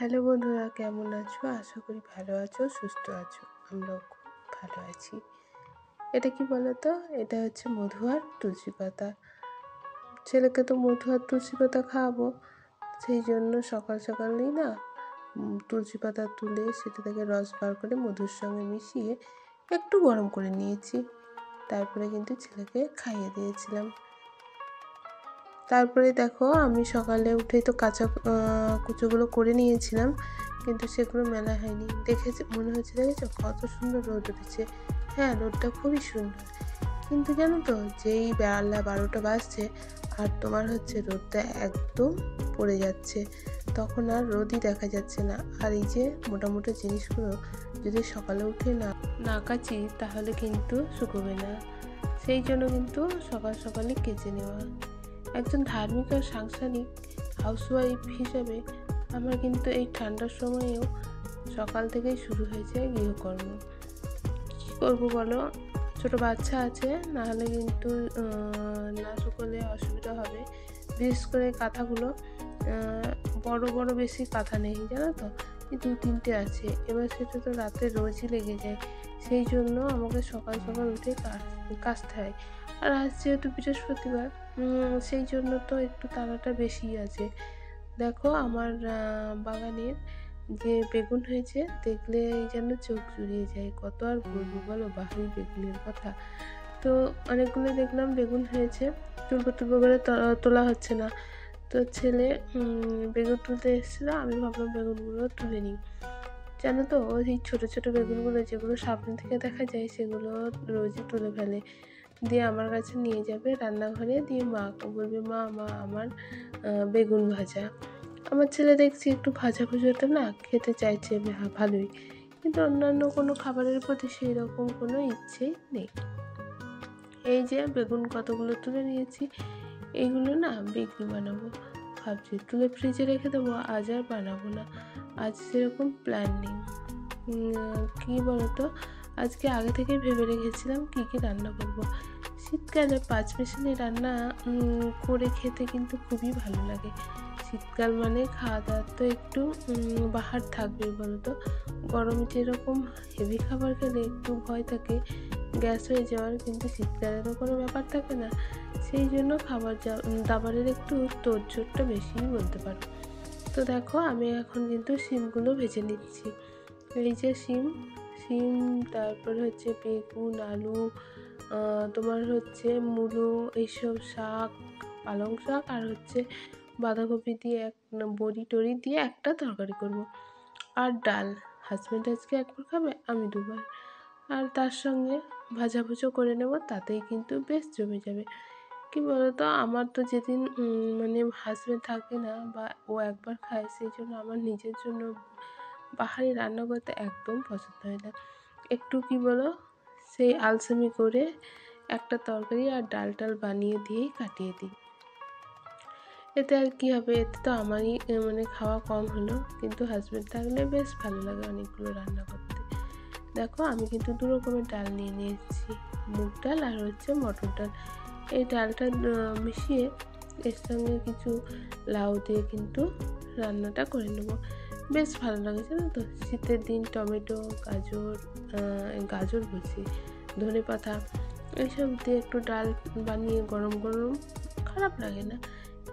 Hello বন্ধুরা, কেমন আছো? আশা করি ভালো আছো, সুস্থ আছো। আমরাও খুব ভালো আছি। এটা কি বলো তো? এটা হচ্ছে মধু আর তুলসী পাতা। ছেলেকে তো মধু আর তুলসী পাতা খাওয়াবো। সেই জন্য সকাল সকালেই না তুলসী পাতা তুলে সেটা থেকে রস বার করে মধুর সঙ্গে মিশিয়ে একটু গরম করে নিয়েছি। তারপরে কিন্তু ছেলেকে খাইয়ে দিয়েছিলাম। তারপরে দেখো আমি সকালে উঠেই তো কাঁচা কুচোগুলো করে নিয়েছিলাম, কিন্তু সেগুলো মেলা হয়নি। মনে হচ্ছে দেখেছো কত সুন্দর রোদ উঠেছে। হ্যাঁ, রোদটা খুবই সুন্দর, কিন্তু জানো তো যেই বেলা 12টা বাজছে আর তোমার হচ্ছে রোদটা একদম পড়ে যাচ্ছে, তখন আর রোদই দেখা যাচ্ছে না। আর এই যে মোটামুটি জিনিসগুলো যদি সকালে উঠে না না কাচি তাহলে কিন্তু শুকোবে না। সেই জন্য কিন্তু সকাল সকালে কেচে নেওয়া। একজন ধার্মিক আর সাংসারিক হাউসওয়াইফ হিসেবে আমার কিন্তু এই ঠান্ডার সময়েও সকাল থেকেই শুরু হয়েছে গৃহকর্ম। কী করবো বলো, ছোটো বাচ্চা আছে, নাহলে কিন্তু না শুকোলে অসুবিধা হবে। বিশেষ করে কাঁথাগুলো বড় বড় বেশি কাঁথা নেই, জানো তো, 2-3টে আছে। এবার সেটা তো রাতে রোজই লেগে যায়। সেই জন্য আমাকে সকাল সকাল উঠে কাচতে হয়। আর আজ যেহেতু বৃহস্পতিবার, সেই জন্য তো একটু তাড়াটা বেশিই আছে। দেখো আমার বাগানের যে বেগুন হয়েছে দেখলে যেন চোখ জুড়িয়ে যায়। কত আর বলবো বলো বাহারি বেগুনের কথা। তো অনেকগুলো দেখলাম বেগুন হয়েছে, তুলবো তুলবো করে তোলা হচ্ছে না। তো ছেলে বেগুন তুলতে এসেছিলো, আমি ভাবলাম বেগুনগুলো তুলে নিই। জানো তো ওই ছোটো ছোটো বেগুনগুলো যেগুলো সামনে থেকে দেখা যায় সেগুলো রোজই তুলে ফেলে, দিয়ে আমার কাছে নিয়ে যাবে রান্নাঘরে, দিয়ে মাকে বলবে মা মা আমার বেগুন ভাজা। আমার ছেলে দেখছি একটু ভাজা ভুজাটা না খেতে চাইছে ভালোই, কিন্তু অন্যান্য কোনো খাবারের প্রতি সেই রকম কোনো ইচ্ছেই নেই। এই যে বেগুন কতগুলো তুলে নিয়েছি, এইগুলো না বেগনি বানাবো ভাবছি, তুলে ফ্রিজে রেখে দেবো। আজ আর বানাবো না, আজ সেরকম প্ল্যান নেই। কী বলতো, আজকে আগে থেকেই ভেবে রেখেছিলাম কী কী রান্না করব। শীতকালে পাঁচমিশালি রান্না করে খেতে কিন্তু খুবই ভালো লাগে। শীতকাল মানে খাওয়া দাওয়ার তো একটু বাহার থাকবেই বলো তো। গরমে যেরকম হেভি খাবার খেলে একটু ভয় থাকে গ্যাস হয়ে যাওয়ার, কিন্তু শীতকালে তো কোনো ব্যাপার থাকে না। সেই জন্য দাবারের একটু তোড়জোড়টা বেশিই বলতে পারো। তো দেখো আমি এখন কিন্তু শিমগুলো ভেজে নিচ্ছি। এই যে শিম, তারপর হচ্ছে বেগুন, আলু, তোমার হচ্ছে মূলো, এইসব শাক, পালং শাক, আর হচ্ছে বাঁধাকপি দিয়ে বড়ি টড়ি দিয়ে একটা তরকারি করব। আর ডাল, হাজব্যান্ড আজকে একবার খাবে, আমি দুবার। আর তার সঙ্গে ভাজাভুজো করে নেব, তাতেই কিন্তু বেশ জমে যাবে। কি বলতো, আমার তো যেদিন মানে হাজব্যান্ড থাকে না বা ও একবার খায়, সেই জন্য আমার নিজের জন্য বাহারি রান্না করতে একদম পছন্দ হয় না। একটু কি বলো, সেই আলসেমি করে একটা তরকারি আর ডাল টাল বানিয়ে দিয়েই কাটিয়ে দিই। এতে আর কি হবে, এতে তো আমারই মানে খাওয়া কম হলো, কিন্তু হাজব্যান্ড থাকলে বেশ ভালো লাগে অনেকগুলো রান্না করতে। দেখো আমি কিন্তু 2 রকমের ডাল নিয়ে নিয়েছি, মুগ ডাল আর হচ্ছে মটর ডাল। এই ডালটা মিশিয়ে এর সঙ্গে কিছু লাউ দিয়ে কিন্তু রান্নাটা করে নেব। বেশ ভালো লাগে জানো তো, শীতের দিন টমেটো, গাজর বলছি, ধনেপাতা, এইসব দিয়ে একটু ডাল বানিয়ে গরম গরম খারাপ লাগে না।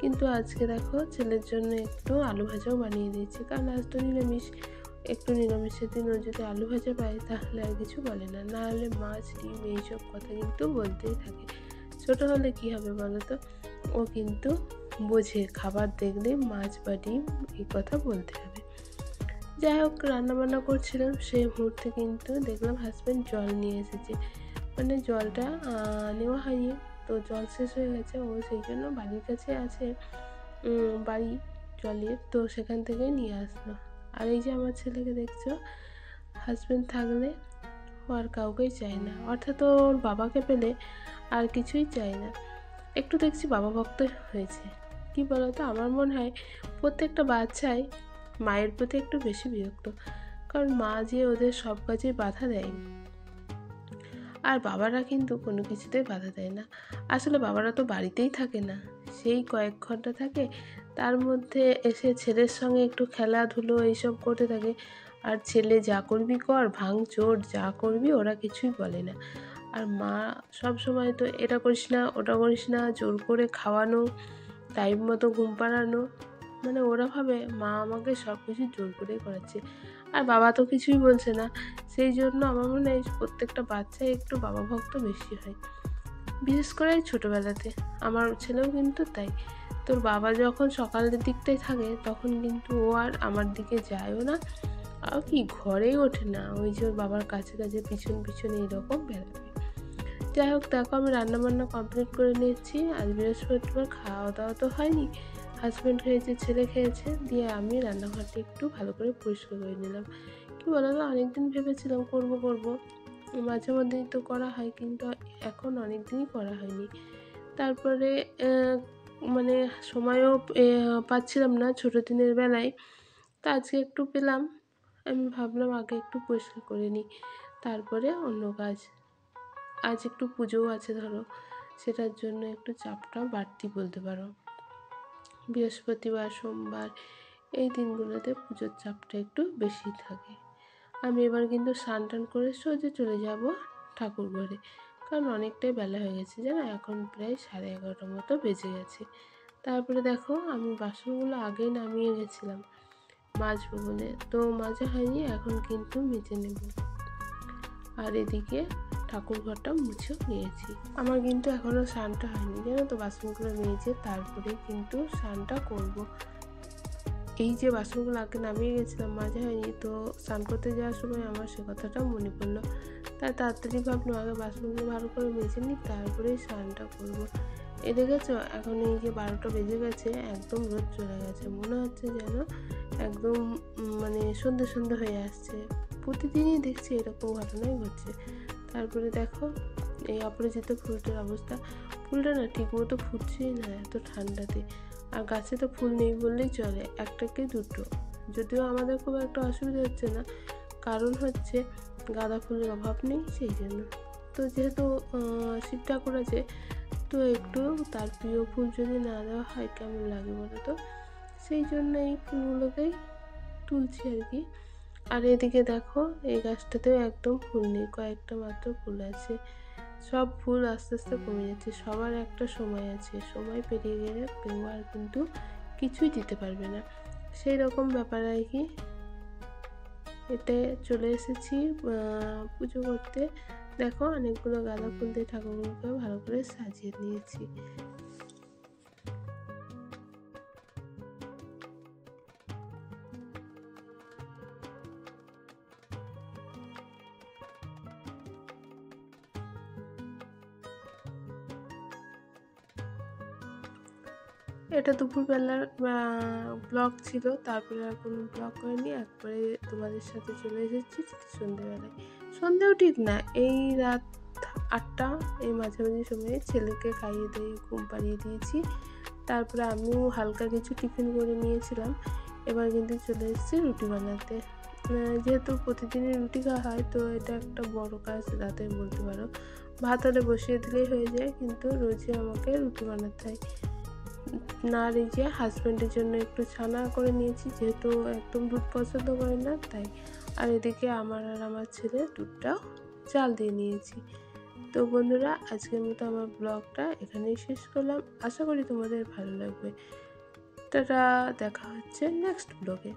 কিন্তু আজকে দেখো ছেলের জন্য একটু আলু ভাজাও বানিয়ে দিয়েছি, কারণ আজ তো নিরামিষ। একটু নিরামিষের দিন ও যদি আলু ভাজা পায় তাহলে আর কিছু বলে না, না হলে মাছ ডিম এইসব কথা কিন্তু বলতেই থাকে। ছোটো হলে কি হবে বলো তো, ও কিন্তু বোঝে খাবার দেখলে মাছ বা ডিম এই কথা বলতে হবে। যাই হোক, রান্নাবান্না করছিলাম সেই মুহূর্তে কিন্তু দেখলাম হাজব্যান্ড জল নিয়ে এসেছে। মানে জলটা নেওয়া হয়নি, তো জল শেষ হয়ে গেছে। ও সেই জন্য বাড়ির কাছে আছে বাড়ি জলের, তো সেখান থেকে নিয়ে আসলো। আর এই যে আমার ছেলেকে দেখছো, হাজব্যান্ড থাকলে ও আর কাউকেই চায় না, অর্থাৎ ওর বাবাকে পেলে আর কিছুই চায় না। একটু দেখছি বাবা ভক্ত হয়েছে। কি বলতো, আমার মনে হয় প্রত্যেকটা বাচ্চাই মায়ের প্রতি একটু বেশি বিরক্ত, কারণ মা যে ওদের সব কাজে বাধা দেয়, আর বাবারা কিন্তু কোনো কিছুতেই বাধা দেয় না। আসলে বাবারা তো বাড়িতেই থাকে না, সেই কয়েক ঘন্টা থাকে, তার মধ্যে এসে ছেলের সঙ্গে একটু খেলাধুলো এইসব করতে থাকে। আর ছেলে যা করবি কর, ভাঙচোর যা করবি ওরা কিছুই বলে না। আর মা সবসময় তো এটা করিস না, ওটা করিস না, জোর করে খাওয়ানো, টাইম মতো ঘুম পাড়ানো, মানে ওরা ভাবে মা আমাকে সব কিছু জোর করেই করাচ্ছে। আর বাবা তো কিছুই বলছে না। সেই জন্য আমার মনে হয় প্রত্যেকটা বাচ্চাই একটু বাবা ভক্ত বেশি হয়, বিশেষ করে এই ছোটোবেলাতে। আমার ছেলেও কিন্তু তাই। তোর বাবা যখন সকালের দিকটাই থাকে তখন কিন্তু ও আর আমার দিকে যায়ও না, আর কি ঘরেই ওঠে না, ওই যে ওর বাবার কাছে কাছে পিছন পিছন এইরকম বেড়াবে। যাই হোক, দেখো আমি রান্নাবান্না কমপ্লিট করে নিয়েছি। আজ বৃহস্পতিবার, খাওয়া দাওয়া তো হয়নি, হাজব্যান্ড খেয়েছে, ছেলে খেয়েছে, দিয়ে আমি রান্নাঘরটা একটু ভালো করে পরিষ্কার করে নিলাম। কী বলো তো, অনেকদিন ভেবেছিলাম করব করব, মাঝে মধ্যেই তো করা হয়, কিন্তু এখন অনেক দিনই করা হয়নি। তারপরে মানে সময়ও পাচ্ছিলাম না ছোটো দিনের বেলায়, তো আজকে একটু পেলাম। আমি ভাবলাম আগে একটু পরিষ্কার করে নিই, তারপরে অন্য কাজ। আজ একটু পুজোও আছে ধরো, সেটার জন্য একটু চাপটা বাড়তি বলতে পারো। বৃহস্পতিবার, সোমবার এই দিনগুলোতে পুজোর চাপটা একটু বেশি থাকে। আমি এবার কিন্তু স্নান টান করে সোজা চলে যাব ঠাকুর ঘরে, কারণ অনেকটাই বেলা হয়ে গেছে জানো, এখন প্রায় 11:30 মতো বেজে গেছে। তারপরে দেখো আমি বাসনগুলো আগেই নামিয়ে গেছিলাম মাজবো বলে, তো মাজা হয়নি, এখন কিন্তু মেজে নেব। আর এদিকে ঠাকুর ঘরটা মুছেও নিয়েছি। আমার কিন্তু এখনও স্নানটা হয়নি জানো তো, বাসনগুলো মেজে তারপরে কিন্তু স্নানটা করব। এই যে বাসনগুলো আগে নামিয়ে গেছিলাম, মাজা হয়নি, তো স্নান করতে যাওয়ার সময় আমার সে কথাটা মনে পড়লো, তাই তাড়াতাড়ি ভাবলাম আগে বাসনগুলো ভালো করে মেজে নিই, তারপরেই স্নানটা করবো। এ দেখেছো, এখন এই যে 12টা বেজে গেছে, একদম রোদ চলে গেছে, মনে হচ্ছে যেন একদম মানে সন্ধ্যে সন্ধ্যে হয়ে আসছে। প্রতিদিনই দেখছি এরকম ঘটনাই ঘটছে। তারপরে দেখো এই অপরাজিত ফুলটার অবস্থা, ফুলটা না ঠিক মতো ফুটছেই না এত ঠান্ডাতে। আর গাছে তো ফুল নেই বললেই চলে, একটা কি দুটো, যদিও আমাদের খুব একটা অসুবিধা হচ্ছে না, কারণ হচ্ছে গাঁদা ফুলের অভাব নেই সেই জন্য। তো যেহেতু শিব ঠাকুর আছে, তো একটু তার প্রিয় ফুল যদি না দেওয়া হয় কেমন লাগে বলো তো, সেই জন্য এই ফুলগুলোকেই তুলছি আর কি। আর এদিকে দেখো এই গাছটাতেও একদম ফুল নেই, কয়েকটা মাত্র ফুল আছে, সব ফুল আস্তে আস্তে কমে যাচ্ছে। সবার একটা সময় আছে, সময় পেরিয়ে গেলে কেউ আর কিন্তু কিছুই দিতে পারবে না, সেই রকম ব্যাপার আর কি। এতে চলে এসেছি পুজো করতে। দেখো অনেকগুলো গাঁদা ফুল দিয়ে ঠাকুরগুলোকে ভালো করে সাজিয়ে নিয়েছি। এটা দুপুরবেলার ব্লগ ছিল, তারপরে আর কোনো ব্লগ করিনি, একবারে তোমাদের সাথে চলে এসেছি সন্ধ্যেবেলায়। সন্ধ্যেও ঠিক না, এই রাত 8টা এই মাঝামাঝি সময়ে ছেলেকে খাইয়ে দিয়ে ঘুম পাড়িয়ে দিয়েছি। তারপরে আমিও হালকা কিছু টিফিন করে নিয়েছিলাম। এবার কিন্তু চলে এসেছি রুটি বানাতে। যেহেতু প্রতিদিনই রুটি খাওয়া হয়, তো এটা একটা বড় কাজ রাতে বলতে পারো। ভাত হলে বসিয়ে দিলেই হয়ে যায়, কিন্তু রোজই আমাকে রুটি বানাতে হয়। না, এই যে হাজব্যান্ডের জন্য একটু ছানা করে নিয়েছি, যেহেতু একদম দুধ পছন্দ করে না তাই। আর এদিকে আমার আর আমার ছেলে দুধটাও চাল দিয়ে নিয়েছি। তো বন্ধুরা, আজকের মতো আমার ব্লগটা এখানেই শেষ করলাম, আশা করি তোমাদের ভালো লাগবে। টাটা, দেখা হচ্ছে নেক্সট ব্লগে।